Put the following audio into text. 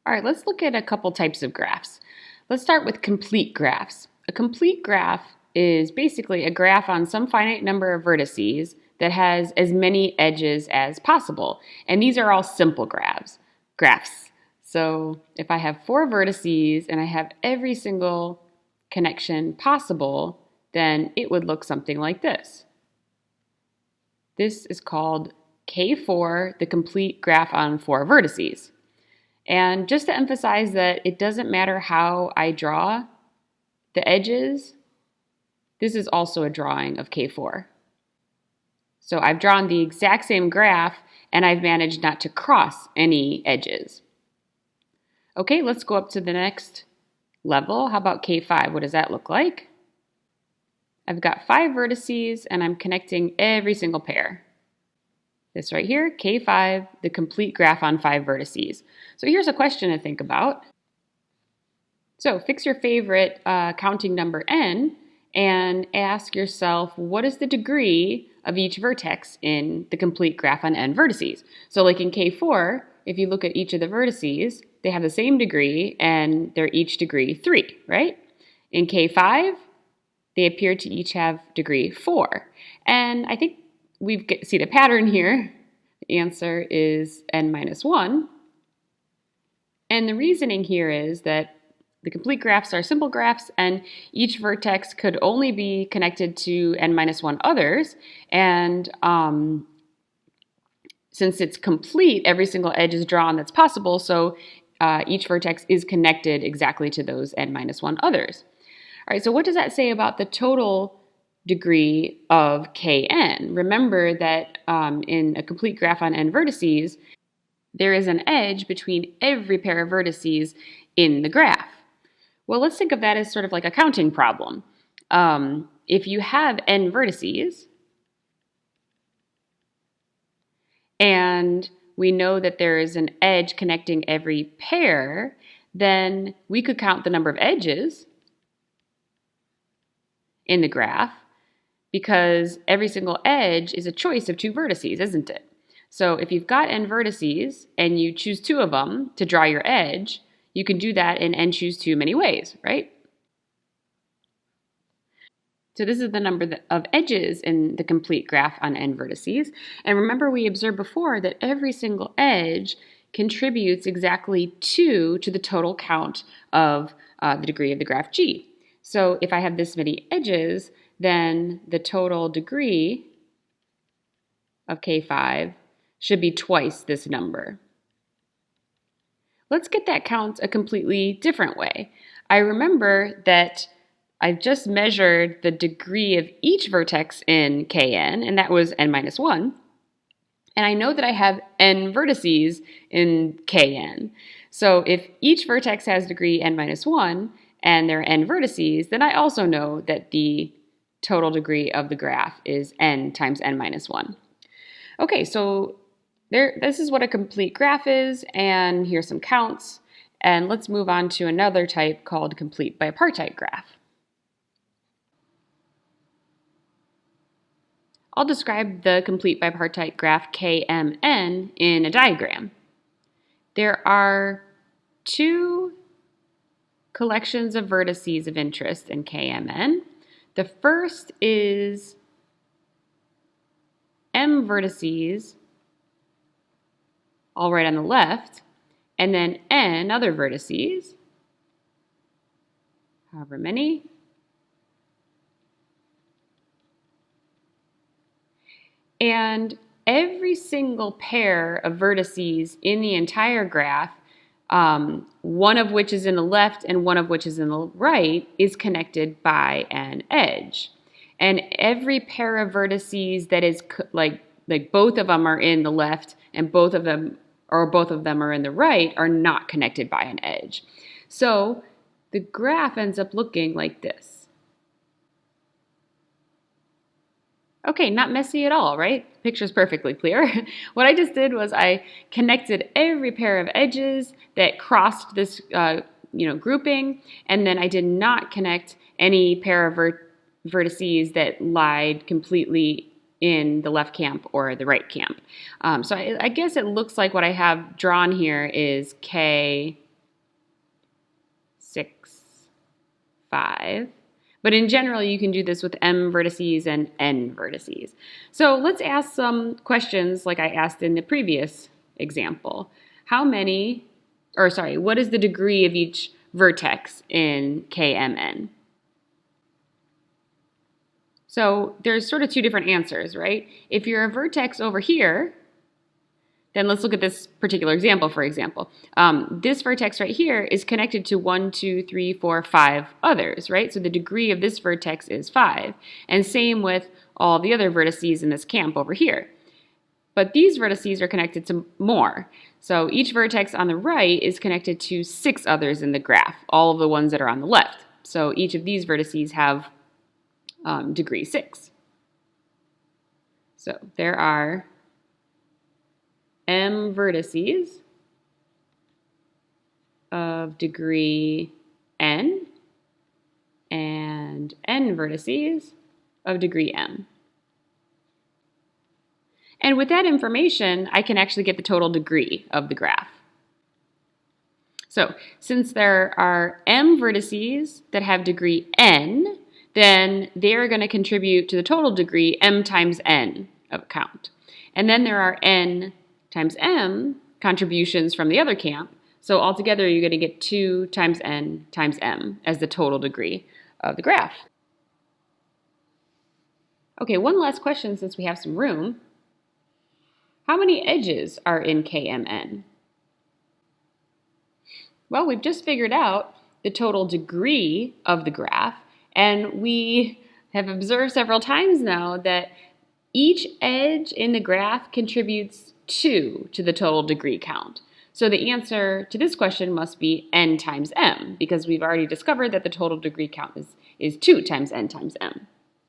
All right, let's look at a couple types of graphs. Let's start with complete graphs. A complete graph is basically a graph on some finite number of vertices that has as many edges as possible. And these are all simple graphs. So if I have 4 vertices and I have every single connection possible, then it would look something like this. This is called K4, the complete graph on 4 vertices. And just to emphasize that it doesn't matter how I draw the edges, this is also a drawing of K4. So I've drawn the exact same graph and I've managed not to cross any edges. Okay, let's go up to the next level. How about K5? What does that look like? I've got 5 vertices and I'm connecting every single pair. This right here, K5, the complete graph on 5 vertices. So here's a question to think about. So fix your favorite counting number n and ask yourself, what is the degree of each vertex in the complete graph on n vertices? So like in K4, if you look at each of the vertices, they have the same degree and they're each degree 3, right? In K5, they appear to each have degree 4. And I think we see the pattern here. The answer is n minus 1. And the reasoning here is that the complete graphs are simple graphs and each vertex could only be connected to n minus 1 others. And since it's complete, every single edge is drawn that's possible, so each vertex is connected exactly to those n minus 1 others. All right, so what does that say about the total degree of Kn? Remember that in a complete graph on n vertices, there is an edge between every pair of vertices in the graph. Well, let's think of that as sort of like a counting problem. If you have n vertices, and we know that there is an edge connecting every pair, then we could count the number of edges in the graph, because every single edge is a choice of 2 vertices, isn't it? So if you've got n vertices and you choose 2 of them to draw your edge, you can do that in n choose 2 many ways, right? So this is the number of edges in the complete graph on n vertices. And remember, we observed before that every single edge contributes exactly 2 to the total count of the degree of the graph G. So if I have this many edges, then the total degree of K5 should be twice this number. Let's get that count a completely different way. I remember that I've just measured the degree of each vertex in Kn, and that was n minus 1. And I know that I have n vertices in Kn. So if each vertex has degree n minus 1, and there are n vertices, then I also know that the total degree of the graph is n times n minus 1. Okay, so this is what a complete graph is, and here's some counts. And let's move on to another type called complete bipartite graph. I'll describe the complete bipartite graph KMN in a diagram. There are 2 collections of vertices of interest in KMN. The first is M vertices, all right on the left, and then N other vertices, however many. And every single pair of vertices in the entire graph, one of which is in the left and one of which is in the right, is connected by an edge. And every pair of vertices that is like both of them are in the left and both of them are in the right are not connected by an edge. So the graph ends up looking like this. Okay, not messy at all, right? Picture's perfectly clear. What I just did was I connected every pair of edges that crossed this grouping, and then I did not connect any pair of vertices that lied completely in the left camp or the right camp. So I guess it looks like what I have drawn here is K 6, 5. But in general, you can do this with m vertices and n vertices. So let's ask some questions like I asked in the previous example. What is the degree of each vertex in KMN? So there's sort of two different answers, right? If you're a vertex over here, then let's look at this particular example, for example. This vertex right here is connected to 1, 2, 3, 4, 5 others, right? So the degree of this vertex is 5. And same with all the other vertices in this camp over here. But these vertices are connected to more. So each vertex on the right is connected to 6 others in the graph, all of the ones that are on the left. So each of these vertices have degree 6. So there are m vertices of degree n and n vertices of degree m. And with that information, I can actually get the total degree of the graph. So since there are m vertices that have degree n, then they're going to contribute to the total degree m times n of a count. And then there are n times m contributions from the other camp. So altogether, you're going to get 2 times n times m as the total degree of the graph. Okay, one last question since we have some room. How many edges are in KMN? Well, we've just figured out the total degree of the graph, and we have observed several times now that each edge in the graph contributes 2 to the total degree count. So the answer to this question must be n times m, because we've already discovered that the total degree count is 2 times n times m.